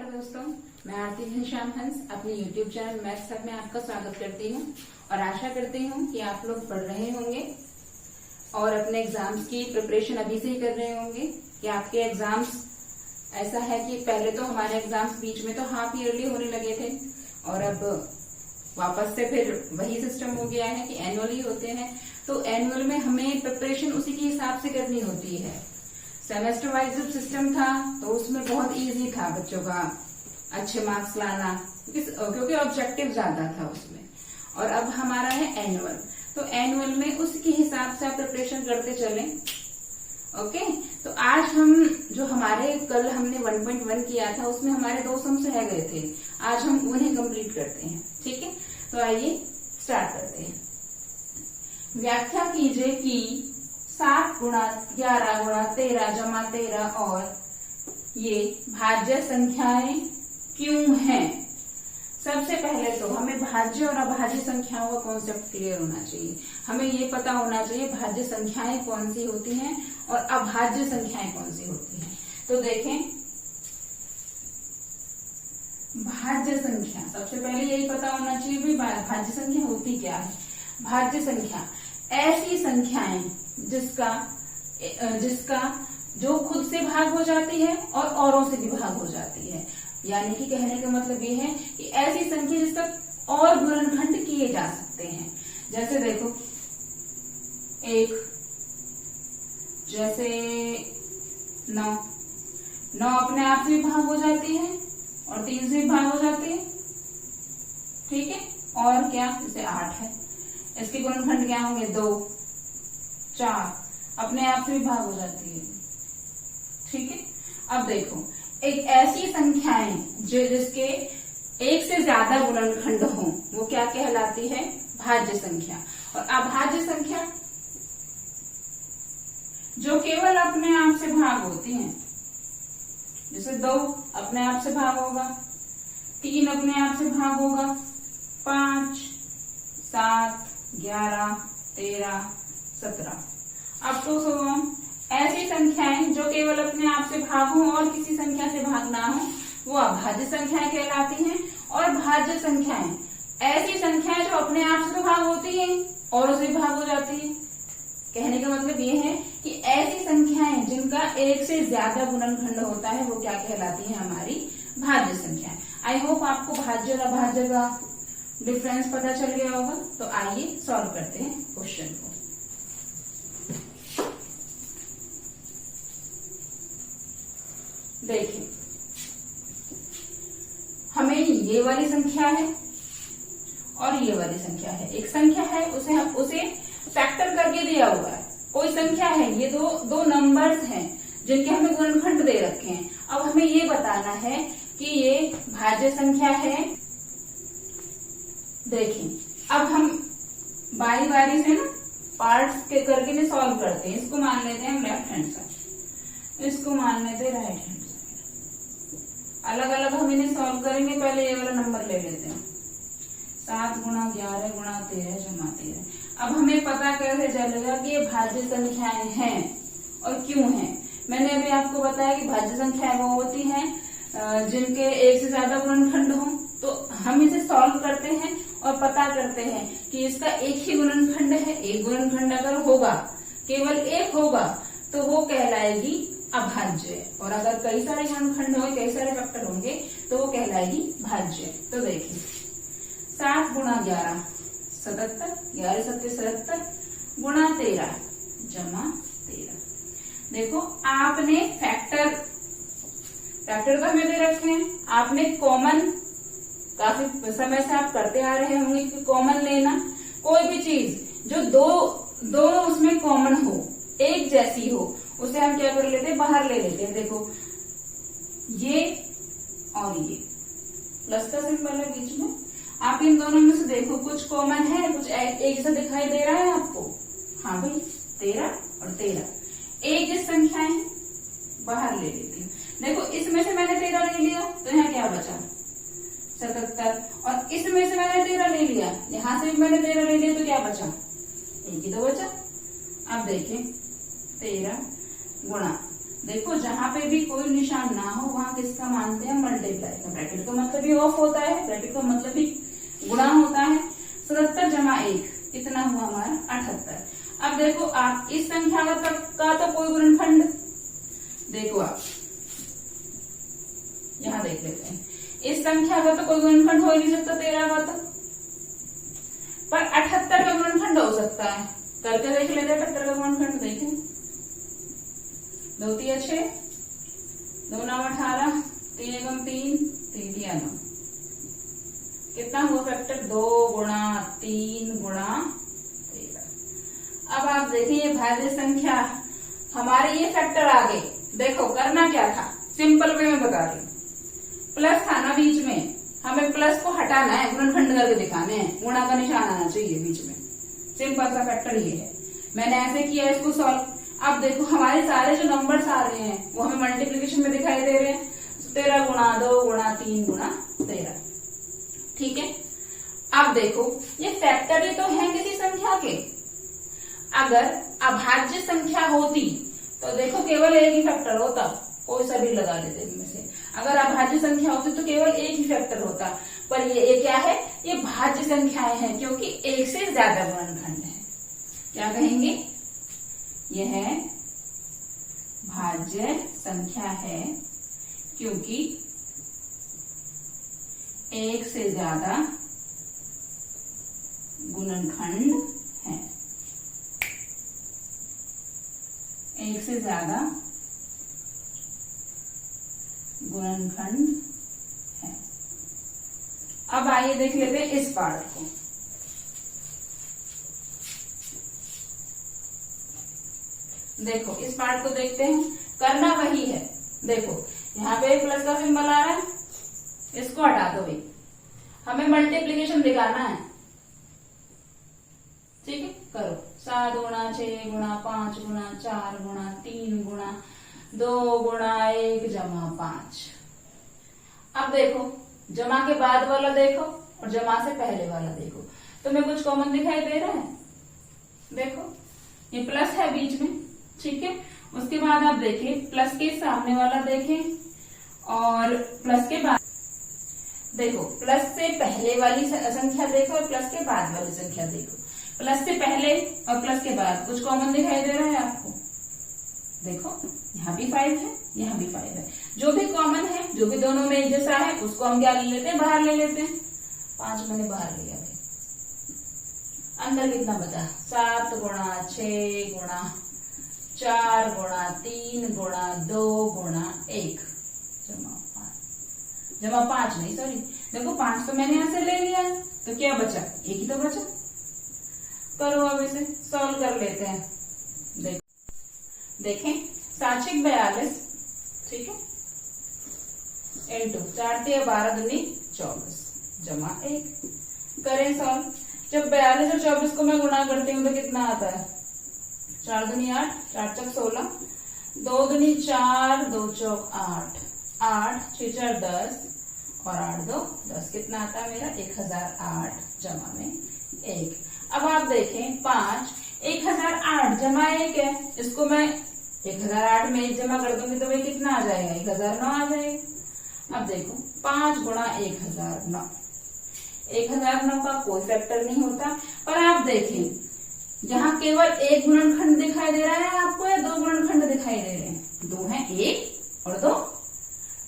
दोस्तों, मैं आरती घनश्याम हंस अपने YouTube चैनल मैथ्स हब में आपका स्वागत करती हूँ और आशा करती हूँ कि आप लोग पढ़ रहे होंगे और अपने एग्जाम्स की प्रिपरेशन अभी से ही कर रहे होंगे कि आपके एग्जाम्स ऐसा है कि पहले तो हमारे एग्जाम्स बीच में तो हाफ ईयरली होने लगे थे और अब वापस से फिर वही सिस्टम हो गया है कि एनुअली होते हैं। तो एनुअल में हमें प्रिपरेशन उसी के हिसाब से करनी होती है। सेमेस्टर वाइज जब सिस्टम था तो उसमें बहुत इजी था बच्चों का अच्छे मार्क्स लाना क्योंकि ऑब्जेक्टिव ज्यादा था उसमें। और अब हमारा है एनुअल, तो एनुअल में उसके हिसाब से आप प्रिपरेशन करते चलें। ओके, तो आज हम जो हमारे कल हमने 1.1 किया था उसमें हमारे 2 सम्स रह गए थे, आज हम उन्हें कंप्लीट करते हैं। ठीक है, तो आइए स्टार्ट करते हैं। व्याख्या कीजिए कि 7 गुणा 11 गुणा 13 जमा 13 और ये भाज्य संख्याएं क्यों हैं। सबसे पहले तो हमें भाज्य और अभाज्य संख्याओं का कॉन्सेप्ट क्लियर होना चाहिए। हमें ये पता होना चाहिए भाज्य संख्याएं कौन सी होती हैं और अभाज्य संख्याएं कौन सी होती हैं। तो देखें, भाज्य संख्या सबसे पहले यही पता होना चाहिए भी भाज्य संख्या होती क्या है। भाज्य संख्या ऐसी संख्याएं जिसका जो खुद से भाग हो जाती है और औरों से भी भाग हो जाती है। यानी कि कहने का मतलब ये है कि ऐसी संख्या जिसका और गुणनखंड किए जा सकते हैं। जैसे देखो, एक जैसे 9 अपने आप से भी भाग हो जाती है और 3 से भी भाग हो जाती है। ठीक है, और क्या, जैसे 8 है, इसके गुणनखंड क्या होंगे 2 4 अपने आप से भी भाग हो जाती है। ठीक है, अब देखो, एक ऐसी संख्याएं जो जिसके एक से ज्यादा गुणनखंड हो वो क्या कहलाती है, भाज्य संख्या। और अभाज्य संख्या जो केवल अपने आप से भाग होती हैं, जैसे 2 अपने आप से भाग होगा, 3 अपने आप से भाग होगा, 5 7 11 13 17 अब तो ऐसी संख्याएं जो केवल अपने आप से भाग हो और किसी संख्या से भाग ना हो वो अभाज्य संख्याएं कहलाती हैं। और भाज्य संख्याएं ऐसी संख्याएं जो अपने आप से तो भाग होती हैं और उसे भाग हो जाती है। कहने का मतलब ये है कि ऐसी संख्याएं जिनका एक से ज्यादा गुणनखंड होता है वो क्या कहलाती है, हमारी भाज्य संख्याएं। आई होप आपको भाज्य और अभाज्य का डिफरेंस पता चल गया होगा। तो आइए सॉल्व करते हैं क्वेश्चन को। देखिए, हमें ये वाली संख्या है और ये वाली संख्या है। एक संख्या है उसे फैक्टर करके दिया हुआ है। कोई संख्या है, ये दो नंबर्स हैं जिनके हमें गुणनखंड दे रखे हैं। अब हमें ये बताना है कि ये भाज्य संख्या है। देखिए, अब हम बारी बारी से ना पार्ट्स के करके सॉल्व करते हैं। इसको मान लेते हैं हम लेफ्ट हैंड साइड, इसको मान लेते हैं राइट हैंड। अलग अलग हम इन्हें सॉल्व करेंगे। पहले ये वाला नंबर ले लेते हैं, 7 गुणा 11 गुणा 13 जमा 13। अब हमें पता कैसे चलेगा कि ये भाज्य संख्याएं हैं और क्यों हैं। मैंने अभी आपको बताया कि भाज्य संख्याएं वो होती हैं जिनके एक से ज्यादा गुणनखंड हो। तो हम इसे सॉल्व करते हैं और पता करते हैं कि इसका एक ही गुणनखंड है। एक गुणनखंड अगर होगा, केवल एक होगा, तो वो कहलाएगी अभाज्य। और अगर कई सारे गुणनखंड होंगे, कई सारे फैक्टर होंगे, तो वो कहलाएगी भाज्य। तो देखिए, 7 गुणा 11 77, 11 7 77 गुणा 13 जमा 13। देखो, आपने फैक्टर तो हमें दे रखे हैं। आपने कॉमन काफी समय से आप करते आ रहे होंगे कि कॉमन लेना। कोई भी चीज जो दो उसमें कॉमन हो, एक जैसी हो, उसे हम क्या कर लेते हैं, बाहर ले लेते हैं। देखो, ये और ये प्लस का सिंबल है बीच में। आप इन दोनों में से देखो, कुछ कॉमन है, कुछ एक जैसा दिखाई दे रहा है आपको। हाँ भाई, 13 और 13 एक जैसी संख्याएं हैं, बाहर ले लेती हूँ। देखो, इसमें से मैंने 13 ले लिया तो यहाँ क्या बचा, 77। और इसमें से मैंने 13 ले लिया, यहाँ से भी मैंने 13 ले लिया, तो क्या बचा, एक ही तो बचा। अब देखिए, 13 गुणा देखो जहां पे भी कोई निशान ना हो वहां किसका मानते हैं, मल्टीप्लाई का। ब्रैकेट का मतलब ही ऑफ होता है, ब्रैकेट का मतलब ही गुणा होता है। 77 जमा 1 कितना हुआ हमारा 78। अब देखो आप इस संख्या का तो कोई गुणनखंड, देखो आप यहां देख लेते हैं, इस संख्या का तो कोई गुणनखंड हो ही नहीं सकता 13 का तो, पर 78 का गुणनखंड हो सकता है। करके देख लेते हैं 78 का गुणनखंड। देखें 2 3 6, 2 9 18, 3 एकम 3, 3 3 9, कितना हुआ फैक्टर 2 गुणा 3 गुणा 13। अब आप देखिए ये भाज्य संख्या हमारे ये फैक्टर आ गए। देखो करना क्या था, सिंपल वे में बता रही हूँ, प्लस था ना बीच में, हमें प्लस को हटाना है, गुणनखंड करके दिखाने हैं, गुणा का निशान आना चाहिए बीच में। सिंपल सा फैक्टर ये है, मैंने ऐसे किया इसको सॉल्व। अब देखो हमारे सारे जो नंबर्स आ रहे हैं वो हमें मल्टीप्लीकेशन में दिखाई दे रहे हैं, 13 गुणा 2 गुणा 3 गुणा 13। ठीक है, अब देखो ये फैक्टर ही तो है किसी संख्या के। अगर अभाज्य संख्या होती तो देखो केवल एक ही फैक्टर होता, कोई सा भी लगा लेते इनमें से। अगर अभाज्य संख्या होती तो केवल एक ही फैक्टर होता, पर ये क्या है, ये भाज्य संख्याएं हैं क्योंकि एक से ज्यादा गुणनखंड है। क्या कहेंगे, यह भाज्य संख्या है क्योंकि एक से ज्यादा गुणनखंड है, एक से ज्यादा गुणनखंड है। अब आइए देख लेते हैं इस पार्ट को। देखो इस पार्ट को देखते हैं, करना वही है। देखो यहाँ पे प्लस का सिंबल आ रहा है, इसको हटा दो भाई, हमें मल्टीप्लीकेशन दिखाना है। ठीक है, करो 7 गुणा 6 गुणा 5 गुणा 4 गुणा 3 गुणा 2 गुणा 1 जमा 5। अब देखो जमा के बाद वाला देखो और जमा से पहले वाला देखो, तुम्हें कुछ कॉमन दिखाई दे रहा है। देखो ये प्लस है बीच में, ठीक है। उसके बाद आप देखिए प्लस के सामने वाला देखें और प्लस के बाद देखो, प्लस से पहले वाली संख्या देखो और प्लस के बाद वाली संख्या देखो। प्लस से पहले और प्लस के बाद कुछ कॉमन दिखाई दे रहा है आपको। देखो यहाँ भी 5 है, यहाँ भी 5 है, जो भी कॉमन है, जो भी दोनों में एक जैसा है उसको हम क्या ले लेते हैं, बाहर ले लेते हैं। 5 मैंने बाहर लिया भाई, अंदर कितना बचा 7 गुणा 6 गुणा 4 गुणा 3 गुणा 2 गुणा 1 जमा 5 नहीं सॉरी, देखो 5 तो मैंने यहां से ले लिया, तो क्या बचा, एक ही तो बचा। करो अब इसे सॉल्व कर लेते हैं। देखें 7 6 42, ठीक है, इंटू 4 3 12 दूनी 24 जमा 1। करें सॉल्व। जब 42 और 24 को मैं गुणा करती हूँ तो कितना आता है, 4 दूनी 8, 4 चौक 16, 2 दूनी 4, 2 चौक 8, 8 6 4 10 और 8 2 10, कितना आता है मेरा 1008 जमा में 1। अब आप देखें 5 1008 जमा 1 है, इसको मैं 1008 में 1 जमा कर दूंगी तो भाई कितना आ जाएगा, 1009 आ जाएगा। अब देखो 5 गुणा 1009, 1009 का कोई फैक्टर नहीं होता, पर आप देखें यहाँ केवल एक गुणनखंड दिखाई दे रहा है आपको या 2 गुणनखंड दिखाई दे रहे हैं, 2 है, 1 और 2।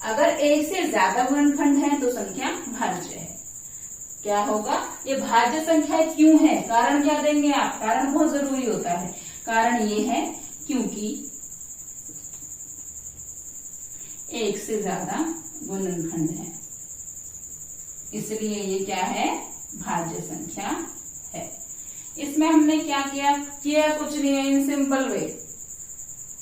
अगर एक से ज्यादा गुणनखंड है तो संख्या भाज्य है। क्या होगा, ये भाज्य संख्या क्यों है, कारण क्या देंगे आप, कारण बहुत जरूरी होता है। कारण ये है क्योंकि एक से ज्यादा गुणनखंड है, इसलिए ये क्या है, भाज्य संख्या है। इसमें हमने क्या किया कुछ नहीं है, इन सिंपल वे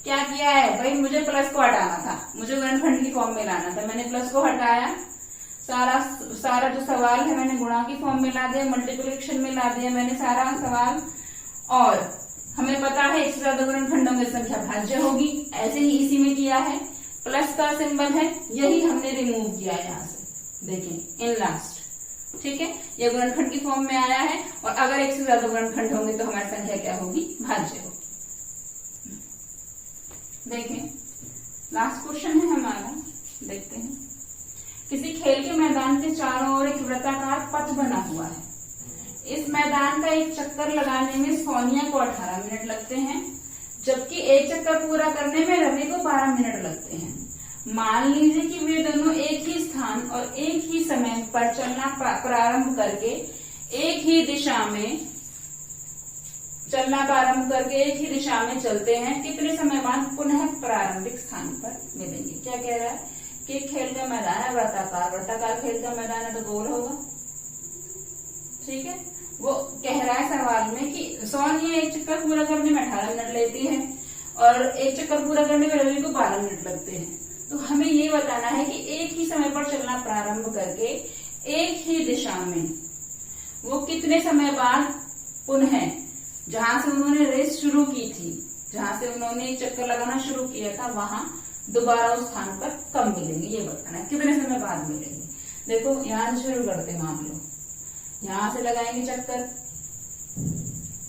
क्या किया है भाई, मुझे प्लस को हटाना था, मुझे गुणनखंड की फॉर्म में लाना था, मैंने प्लस को हटाया, सारा जो सवाल है मैंने गुणा की फॉर्म में ला दिया, मल्टीप्लिकेशन में ला दिया मैंने सारा सवाल। और हमें पता है एक से ज्यादा गुणनखंडों की संख्या भाज्य होगी, ऐसे ही इसी में किया है, प्लस का सिंबल है, यही हमने रिमूव किया यहाँ से, देखें इन लास्ट, ठीक है। ये गुणनखंड की फॉर्म में आया है, और अगर एक से ज्यादा गुणनखंड होंगे तो हमारी संख्या क्या होगी, भाज्य होगी। देखें लास्ट क्वेश्चन है हमारा, देखते हैं। किसी खेल के मैदान के चारों ओर एक वृत्ताकार पथ बना हुआ है। इस मैदान का एक चक्कर लगाने में सोनिया को 18 मिनट लगते हैं, जबकि एक चक्कर पूरा करने में रवि को 12 मिनट लगते हैं। मान लीजिए कि वे दोनों एक ही स्थान और एक ही समय पर चलना प्रारंभ करके एक ही दिशा में चलते हैं। कितने समय बाद पुनः प्रारंभिक स्थान पर मिलेंगे? क्या कह रहा है कि खेल का मैदान है वृत्ताकार खेल का मैदान है तो गोल होगा, ठीक है। वो कह रहा है सवाल में कि सोनिया एक चक्कर पूरा करने में 18 मिनट लेती है और एक चक्कर पूरा करने में रवि को 12 मिनट लगते हैं। तो हमें ये बताना है कि एक ही समय पर चलना प्रारंभ करके एक ही दिशा में वो कितने समय बाद पुनः जहां से उन्होंने रेस शुरू की थी, जहां से उन्होंने चक्कर लगाना शुरू किया था, वहां दोबारा उस स्थान पर कब मिलेंगे, ये बताना है। कितने समय बाद मिलेंगे? देखो यहां से शुरू करते हैं। मान लो यहां से लगाएंगे चक्कर,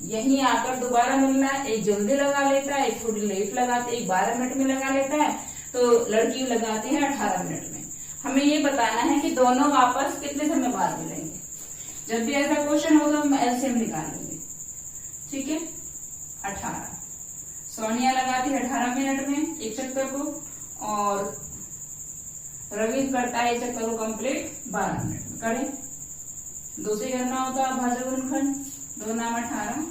यहीं आकर दोबारा मिलना है। एक जल्दी लगा लेता है, एक थोड़ी लेट लगाते, एक 12 मिनट में लगा लेता है, तो लड़की लगाती है 18 मिनट में। हमें ये बताना है कि दोनों वापस कितने समय बाद मिलेंगे। जब भी ऐसा क्वेश्चन होगा हम एलसीएम निकालेंगे, ठीक है। 18 सोनिया लगाती है 18 मिनट में एक चक्कर को, और रवि करता है एक चक्कर को कंप्लीट 12 मिनट में। करें, 2 से करना होता है भाजक गुणनखंड। 2 नाम 18,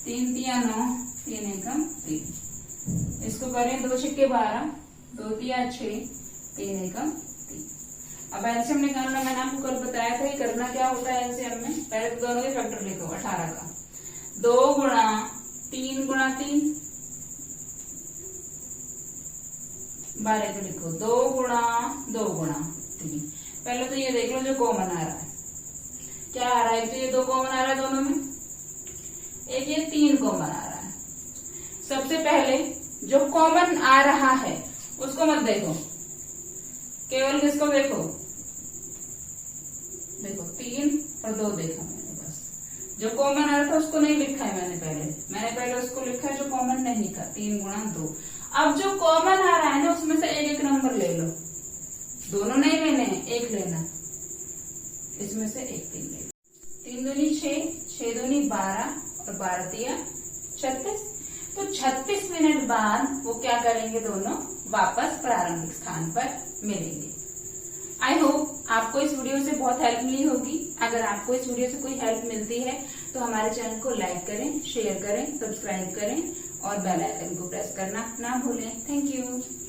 3 तिया 9, 3 एकम 3। इसको करें 2 छिक्के 12, 2 तिया 6, 3 एकम 3। अब एलसीएम निकालना मैंने आपको कल बताया था। करना क्या होता है एलसीएम में, पहले तो दोनों के फैक्टर लिखो 18 का। 2 गुणा 3 गुणा 3, 12 को लिखो 2 गुणा 2 गुणा 3। पहले तो ये देख लो जो कॉमन आ रहा है, क्या आ रहा है? तो ये 2 कॉमन आ रहा है दोनों में, एक ये 3 कॉमन आ रहा है। सबसे पहले जो कॉमन आ रहा है उसको मत देखो, केवल किसको देखो? देखो 3 और 2 देखा मैंने, बस जो कॉमन आ रहा था उसको नहीं लिखा है मैंने पहले उसको लिखा है जो कॉमन नहीं था, 3 गुणा 2। अब जो कॉमन आ रहा है ना उसमें से एक नंबर ले लो, दोनों नहीं लेने हैं, एक लेना, इसमें से एक 3 ले लो। 3 दूनी 6, 6 दूनी 12 और 12 तिया 36। तो 36 मिनट बाद वो क्या करेंगे? दोनों वापस प्रारंभिक स्थान पर मिलेंगे। आई होप आपको इस वीडियो से बहुत हेल्प मिली होगी। अगर आपको इस वीडियो से कोई हेल्प मिलती है तो हमारे चैनल को लाइक करें, शेयर करें, सब्सक्राइब करें और बेल आइकन को प्रेस करना ना भूलें। Thank you.